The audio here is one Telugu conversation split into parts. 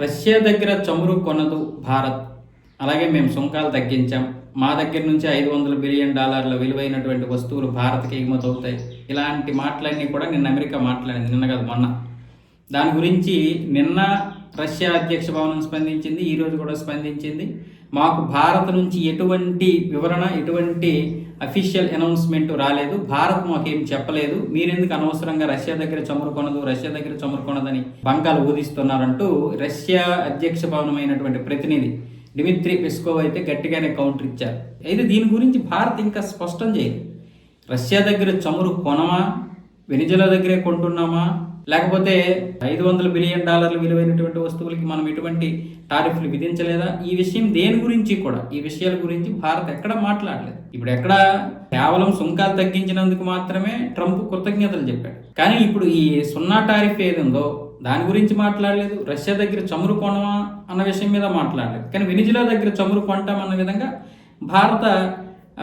రష్యా దగ్గర చమురు కొనదు భారత్, అలాగే మేము సుంకాలు తగ్గించాం, మా దగ్గర నుంచి $500 బిలియన్ విలువైనటువంటి వస్తువులు భారత్కి ఎగుమతి అవుతాయి. ఇలాంటి మాటలన్నీ కూడా నిన్న అమెరికా మాట్లాడింది, నిన్న కాదు మొన్న. దాని గురించి నిన్న రష్యా అధ్యక్ష భవనం స్పందించింది, ఈరోజు కూడా స్పందించింది. మాకు భారత్ నుంచి ఎటువంటి వివరణ, ఎటువంటి అఫీషియల్ అనౌన్స్మెంట్ రాలేదు, భారత్ మాకేం చెప్పలేదు, మీరెందుకు అనవసరంగా రష్యా దగ్గర చమురు కొనదు, రష్యా దగ్గర చమురు కొనదని బంకాలు ఊదిస్తున్నారంటూ రష్యా అధ్యక్ష భవనమైనటువంటి ప్రతినిధి డిమిత్రీ పెస్కోవ్ అయితే గట్టిగానే కౌంటర్ ఇచ్చారు. అయితే దీని గురించి భారత్ ఇంకా స్పష్టం చేయదు. రష్యా దగ్గర చమురు కొనమా, వెనిజులా దగ్గరే కొంటున్నామా, లేకపోతే $500 బిలియన్ విలువైనటువంటి వస్తువులకి మనం ఎటువంటి టారిఫ్లు విధించలేదా, ఈ విషయం దేని గురించి కూడా, ఈ విషయాల గురించి భారత్ ఎక్కడ మాట్లాడలేదు. ఇప్పుడు ఎక్కడ కేవలం సుంకాలు తగ్గించినందుకు మాత్రమే ట్రంప్ కృతజ్ఞతలు చెప్పాడు, కానీ ఇప్పుడు ఈ సున్నా టారిఫ్ ఏది ఉందో దాని గురించి మాట్లాడలేదు. రష్యా దగ్గర చమురు కొనమా అన్న విషయం మీద మాట్లాడలేదు, కానీ వెనిజులా దగ్గర చమురు కొంటామన్న విధంగా భారత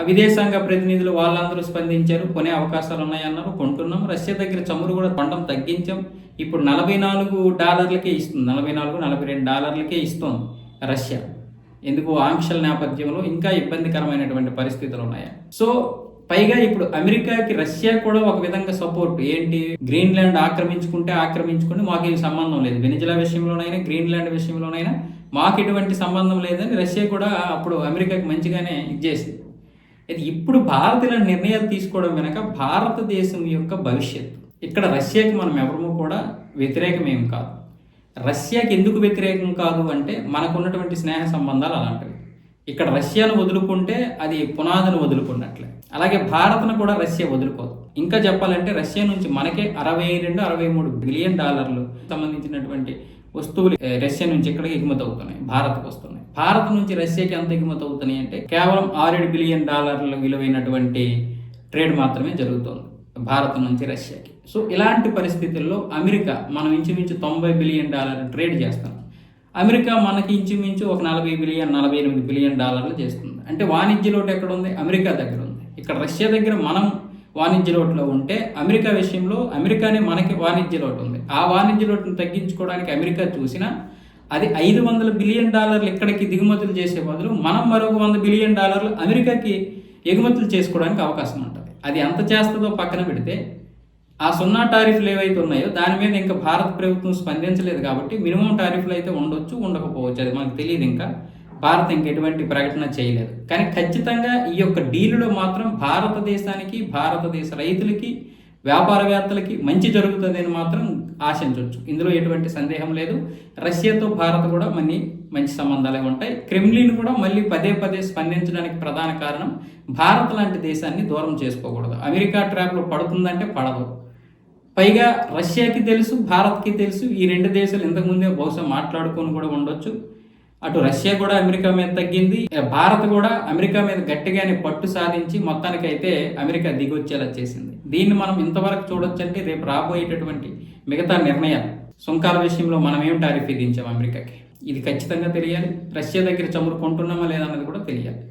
విదేశాంగ ప్రతినిధులు వాళ్ళందరూ స్పందించారు. కొనే అవకాశాలు ఉన్నాయన్నారు, కొంటున్నాం. రష్యా దగ్గర చమురు కూడా కొనడం తగ్గించాం. ఇప్పుడు $44 ఇస్తుంది, $42 ఇస్తుంది రష్యా. ఎందుకు ఆంక్షల నేపథ్యంలో ఇంకా ఇబ్బందికరమైనటువంటి పరిస్థితులు ఉన్నాయి. సో పైగా ఇప్పుడు అమెరికాకి రష్యా కూడా ఒక విధంగా సపోర్ట్. ఏంటి, గ్రీన్లాండ్ ఆక్రమించుకుంటే మాకు ఏమి సంబంధం లేదు, వెనిజులా విషయంలోనైనా గ్రీన్లాండ్ విషయంలోనైనా మాకు ఎటువంటి సంబంధం లేదని రష్యా కూడా అప్పుడు అమెరికాకి మంచిగానే ఇచ్చేసింది. అయితే ఇప్పుడు భారత్ ఇలాంటి నిర్ణయాలు తీసుకోవడం వెనక భారతదేశం యొక్క భవిష్యత్తు. ఇక్కడ రష్యాకి మనం ఎవరము కూడా వ్యతిరేకమేం కాదు. రష్యాకి ఎందుకు వ్యతిరేకం కాదు అంటే మనకున్నటువంటి స్నేహ సంబంధాలు అలాంటివి. ఇక్కడ రష్యాను వదులుకుంటే అది పునాదును వదులుకున్నట్లే. అలాగే భారత్ను కూడా రష్యా వదులుకోదు. ఇంకా చెప్పాలంటే రష్యా నుంచి మనకే $62-63 బిలియన్ సంబంధించినటువంటి వస్తువులు రష్యా నుంచి ఇక్కడికి ఎగుమతి అవుతున్నాయి, భారత్కు వస్తున్నాయి. భారత్ నుంచి రష్యాకి ఎంత ఎగుమతి అవుతున్నాయి అంటే కేవలం $6 బిలియన్ విలువైనటువంటి ట్రేడ్ మాత్రమే జరుగుతుంది భారత్ నుంచి రష్యాకి. సో ఇలాంటి పరిస్థితుల్లో అమెరికా మనం ఇంచుమించు $90 బిలియన్ ట్రేడ్ చేస్తాం. అమెరికా మనకి ఇంచుమించు ఒక $48 బిలియన్ చేస్తుంది. అంటే వాణిజ్య లోటు ఎక్కడ ఉంది, అమెరికా దగ్గర ఉంది. ఇక్కడ రష్యా దగ్గర మనం వాణిజ్య లోటులో ఉంటే అమెరికా విషయంలో అమెరికానే మనకి వాణిజ్య లోటు ఉంది. ఆ వాణిజ్య లోటును తగ్గించుకోవడానికి అమెరికా చూసినా అది $500 బిలియన్ ఇక్కడికి దిగుమతులు చేసే బదులు మనం మరొక $100 బిలియన్ అమెరికాకి ఎగుమతులు చేసుకోవడానికి అవకాశం ఉంటుంది. అది ఎంత చేస్తుందో పక్కన పెడితే ఆ సున్నా టారిఫ్లు ఏవైతే ఉన్నాయో దాని మీద ఇంకా భారత ప్రభుత్వం స్పందించలేదు కాబట్టి మినిమం టారిఫ్లు అయితే ఉండొచ్చు, ఉండకపోవచ్చు, అది మనకు తెలియదు. ఇంకా భారత్ ఎటువంటి ప్రకటన చేయలేదు. కానీ ఖచ్చితంగా ఈ యొక్క డీలులో మాత్రం భారతదేశానికి, భారతదేశ రైతులకి, వ్యాపారవేత్తలకి మంచి జరుగుతుందని మాత్రం ఆశించవచ్చు. ఇందులో ఎటువంటి సందేహం లేదు. రష్యాతో భారత్ కూడా మంచి సంబంధాలే ఉంటాయి. క్రెమ్లిన్ కూడా మళ్ళీ పదే స్పందించడానికి ప్రధాన కారణం భారత్ లాంటి దేశాన్ని దూరం చేసుకోకూడదు. అమెరికా ట్రాప్లో పడుతుందంటే పడదు. పైగా రష్యాకి తెలుసు, భారత్కి తెలుసు, ఈ రెండు దేశాలు ఇంతకుముందే బహుశా మాట్లాడుకొని కూడా ఉండొచ్చు. అటు రష్యా కూడా అమెరికా మీద తగ్గింది, భారత్ కూడా అమెరికా మీద గట్టిగానే పట్టు సాధించి మొత్తానికైతే అమెరికా దిగొచ్చేలా చేసింది. దీన్ని మనం ఇంతవరకు చూడొచ్చు. అంటే రేపు రాబోయేటటువంటి మిగతా నిర్ణయాలు, సుంకాల విషయంలో మనం ఏం టారిఫ్ విధించాం అమెరికాకి, ఇది ఖచ్చితంగా తెలియాలి. రష్యా దగ్గర చమురు కొంటున్నామా లేదా అన్నది కూడా తెలియాలి.